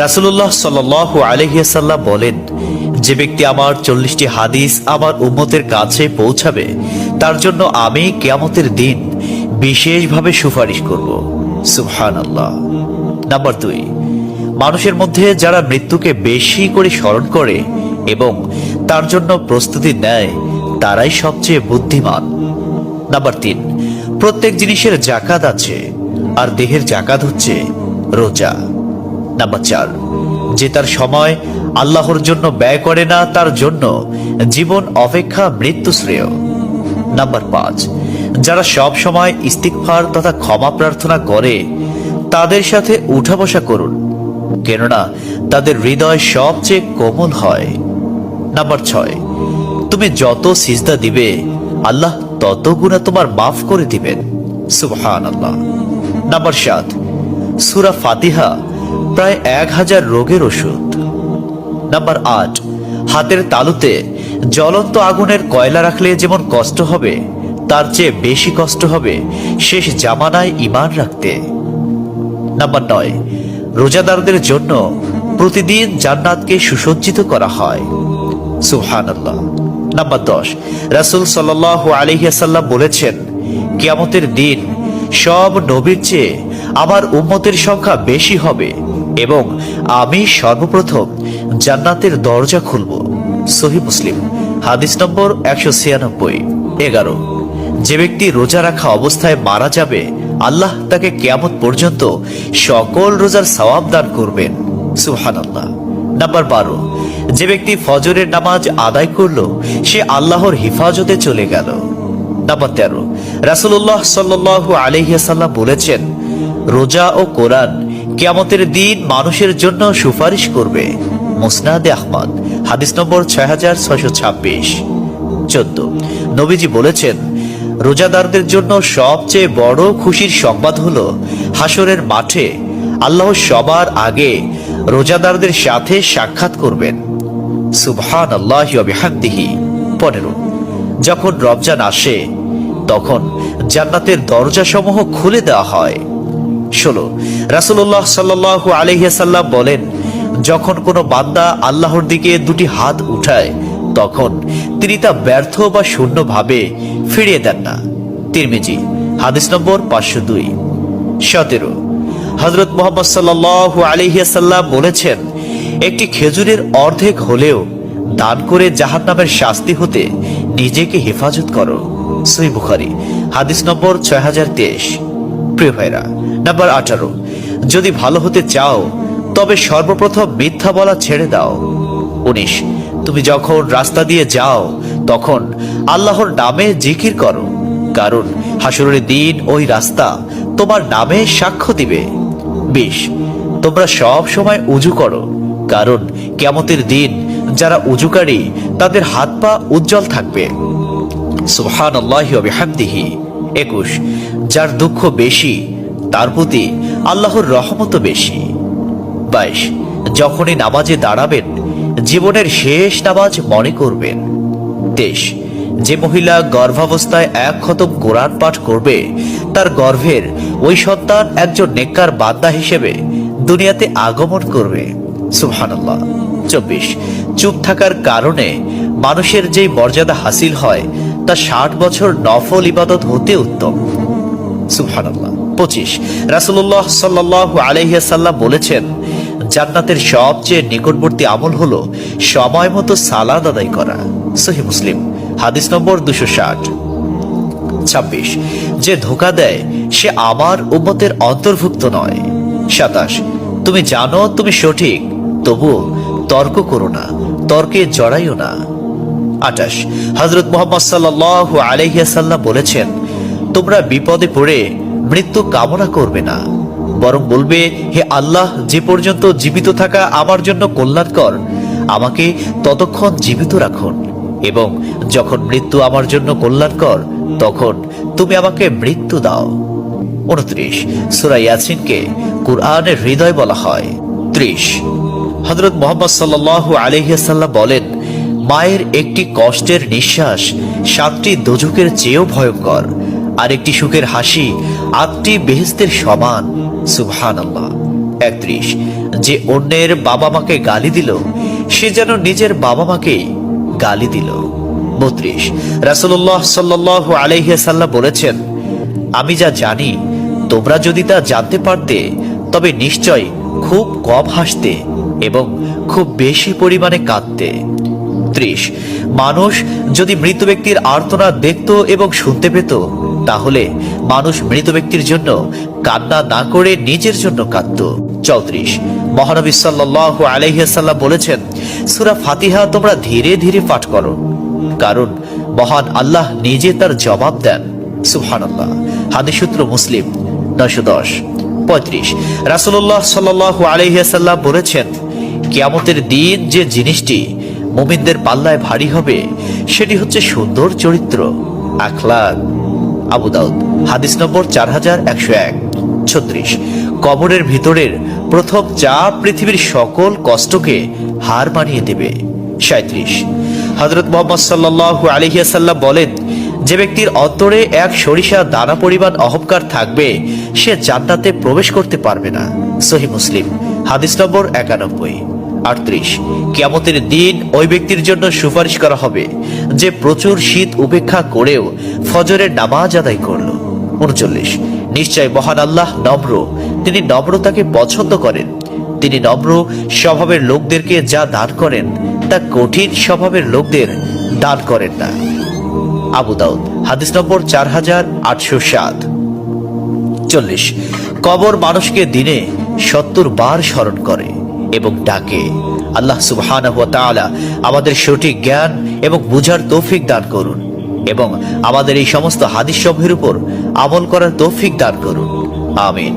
রাসূলুল্লাহ সাল্লাল্লাহু আলাইহি ওয়াসাল্লাম বলেন, যে ব্যক্তি আমার 40টি হাদিস আমার উম্মতের কাছে পৌঁছাবে তার জন্য আমি কিয়ামতের দিন বিশেষভাবে সুপারিশ করব। সুবহানাল্লাহ। নাম্বার 2, মানুষের মধ্যে যারা মৃত্যুকে বেশি করে স্মরণ করে এবং তার জন্য প্রস্তুতি নেয় তারাই সবচেয়ে বুদ্ধিমান। নাম্বার 3, প্রত্যেক জিনিসের জাকাত আছে, আর দেহের জাকাত হচ্ছে রোজা। নাম্বার 4, যে তার সময় আল্লাহর জন্য ব্যয় করে না তার জন্য জীবন অপেক্ষা মৃত্যু শ্রেয়। নাম্বার 5, যারা সব সময় ইস্তিগফার তথা ক্ষমা প্রার্থনা করে তাদের সাথে উঠা বসা করুন, কেননা তাদের হৃদয় সবচেয়ে কোমল হয়। নাম্বার 6, তুমি যত সিজদা দিবে আল্লাহ তত গুনাহ তোমার মাফ করে দিবেন। সুবহানাল্লাহ। নাম্বার 7, সূরা ফাতিহা প্রায় 1000 রোগের ওষুধ। নাম্বার 8, হাতের তালুতে জ্বলন্ত আগুনের কয়লা রাখলে যেমন কষ্ট হবে তার চেয়ে বেশি কষ্ট হবে শেষ জামানায় ঈমান রাখতে। নাম্বার 9, রোজাদারদের জন্য প্রতিদিন জান্নাতকে সুসজ্জিত করা হয়। সুবহানাল্লাহ। নাম্বার 10, রাসূল সাল্লাল্লাহু আলাইহি ওয়াসাল্লাম বলেছেন, কিয়ামতের দিন সব নবীর চেয়ে আমার উম্মতের সংখ্যা বেশি হবে এবং আমি সর্বপ্রথম জান্নাতের দরজা খুলব। সহিহ মুসলিম, হাদিস নম্বর 196। 11, যে ব্যক্তি রোজা রাখা অবস্থায় মারা যাবে আল্লাহ তাকে কিয়ামত পর্যন্ত সকল রোজার সওয়াব দান করবেন। সুবহানাল্লাহ। নাম্বার 12, যে ব্যক্তি ফজরের নামাজ আদায় করলো সে আল্লাহর হিফাজতে চলে গেল। নাম্বার 13, রাসূলুল্লাহ সাল্লাল্লাহু আলাইহি ওয়াসাল্লাম বলেছেন, রোজা ও কোরআন কিয়ামতের দিন মানুষের জন্য সুপারিশ করবে। মুসনাদে আহমদ, হাদিস নম্বর 6626। 14, নবীজি বলেছেন, রোজাদারদের জন্য সবচেয়ে বড় খুশির সংবাদ হলো হাসরের মাঠে আল্লাহ সবার আগে রোজাদারদের সাথে সাক্ষাৎ করবেন। সুবহানাল্লাহি ওয়া বিহামদিহি। 15, যখন রমজান আসে তখন জান্নাতের দরজাসমূহ খুলে দেওয়া হয়। 16, রাসূলুল্লাহ সাল্লাল্লাহু আলাইহি ওয়াসাল্লাম বলেন, যখন কোনো বান্দা আল্লাহর দিকে দুটি হাত উঠায় তখন তিনি তা ব্যর্থ বা শূন্য ভাবে ফিরিয়ে দেন না। তিরমিজি, হাদিস নম্বর 502। 17, হযরত মুহাম্মদ সাল্লাল্লাহু আলাইহি ওয়াসাল্লাম বলেছেন, একটি খেজুরের অর্ধেক হলেও দান করে জাহান্নামের শাস্তি হতে নিজেকে হেফাজত করো। সহিহ বুখারী, হাদিস নম্বর 6023। প্রিয় ভাইরা, নাম্বার 18, যদি ভালো হতে চাও তবে সর্বপ্রথম মিথ্যা বলা ছেড়ে দাও। 19, তুমি যখন রাস্তা দিয়ে যাও তখন আল্লাহর নামে জিকির করো, কারণ হাসরের দিন ওই রাস্তা তোমার নামে সাক্ষ্য দিবে। 20, তোমরা সব সময় উযু করো, কারণ কিয়ামতের দিন যারা উযুকারী তাদের হাত পা উজ্জ্বল থাকবে। সুবহানাল্লাহি ওয়া বিহামদিহি। 21, যার দুঃখ বেশি তার প্রতি আল্লাহর রহমতও বেশি। 22, যখনই নামাজে দাঁড়াবেন জীবনের শেষ নামাজ মনে করবেন। 23, যে মহিলা গর্ভাবস্থায় 1 খতম কোরআন পাঠ করবে তার গর্ভের ওই সন্তান একজন নেককার বান্দা হিসেবে দুনিয়াতে আগমন করবে। সুবহানাল্লাহ। 24, চুপ থাকার কারণে মানুষের যেই মর্যাদা হাসিল হয় তা 60 বছর নফল ইবাদত হতে উত্তম। সুবহানাল্লাহ। 25, রাসূলুল্লাহ সাল্লাল্লাহু আলাইহি ওয়াসাল্লাম বলেছেন, জান্নাতের সবচেয়ে নিকটবর্তী আমল হলো সময় মতো সালাত আদায় করা। সহিহ মুসলিম, হাদিস নম্বর 260। 26, যে ধোঁকা দেয় সে আমার উম্মতের অন্তর্ভুক্ত নয়। 27, তুমি জানো তুমি সঠিক তবুও তর্ক করো না, তর্কে জড়াইও না। 28, হযরত মুহাম্মদ সাল্লাল্লাহু আলাইহি ওয়াসাল্লাম বলেছেন, তোমরা বিপদে পড়ে মৃত্যু কামনা করবে না, বরং বলবে, হে আল্লাহ, যে পর্যন্ত জীবিত থাকা আমার জন্য কল্যাণকর আমাকে ততক্ষণ জীবিত রাখুন, এবং যখন মৃত্যু আমার জন্য কল্যাণকর তখন তুমি আমাকে মৃত্যু দাও। 29, সূরা ইয়াসিনকে কুরআনের হৃদয় বলা হয়। 30, হযরত মুহাম্মদ সাল্লাল্লাহু আলাইহি ওয়াসাল্লাম বলেন, মায়ের একটি কষ্টের নিঃশ্বাস 7টি দোজখের চেয়েও ভয়ঙ্কর, আর একটি সুখের হাসি 8টি বেহেশতের সমান। সুবহানাল্লাহ। 31, যে অন্যের বাবা মাকে গালি দিল সে যেন নিজের বাবা মাকেই গালি দিল। 32 রাসূলুল্লাহ সাল্লাল্লাহু আলাইহি ওয়াসাল্লাম বলেছেন, আমি যা জানি তোমরা যদি তা জানতে পারতে তবে নিশ্চয় খুব কম হাসতে এবং খুব বেশি পরিমাণে কাঁদতে। 30 মানুষ যদি মৃত ব্যক্তির আর্তনাদ দেখত এবং শুনতে পেত তাহলে মানুষ মৃত ব্যক্তির জন্য কান্না না করে নিজের জন্য কাঁদত। 34 মহানবী সাল্লাল্লাহু আলাইহি ওয়াসাল্লাম বলেছেন, সূরা ফাতিহা তোমরা ধীরে ধীরে পাঠ করো, কারণ মহান আল্লাহ নিজে তার জবাব দেন। সুবহানাল্লাহ। হাদিস সূত্র মুসলিম 910। 35 রাসূলুল্লাহ সাল্লাল্লাহু আলাইহি ওয়াসাল্লাম বলেছেন, কিয়ামতের দিন যে জিনিসটি মুমিনদের পাল্লায় ভারী হবে সেটি হচ্ছে সুন্দর চরিত্র, আখলাক। আবু দাউদ হাদিস নম্বর 4101। 36 কবরের ভিতরের প্রথম চাপ পৃথিবীর সকল কষ্টকে হার মানিয়ে দেবে। 37 হযরত মুহাম্মদ সাল্লাল্লাহু আলাইহি ওয়াসাল্লাম বলেন, যে ব্যক্তির অন্তরে এক সরিষা দানা পরিমাণ অহংকার থাকবে সে জান্নাতে প্রবেশ করতে পারবে না। সহিহ মুসলিম হাদিস নম্বর 91। 38 কিয়ামতের দিন ওই ব্যক্তির জন্য সুপারিশ করা হবে যে প্রচুর শীত উপেক্ষা করেও ফজরের নামাজ আদায় করল। 39 নিশ্চয় মহান আল্লাহ নম্র, তিনি নম্রতাকে পছন্দ করেন। তিনি নম্র স্বভাবের লোকদেরকে যা দান করেন তা কঠিন স্বভাবের লোকদের দান করেন না। আবু দাউদ হাদিস নম্বর 4807। 40 কবর মানুষকে দিনে 70 বার স্মরণ করে এবং ডাকে। আল্লাহ সুবহানাহু ওয়া তাআলা আমাদের সঠিক জ্ঞান এবং বুঝার তৌফিক দান করুন এবং আমাদের এই সমস্ত হাদিস সমূহের উপর আমল করার তৌফিক দান করুন। আমিন।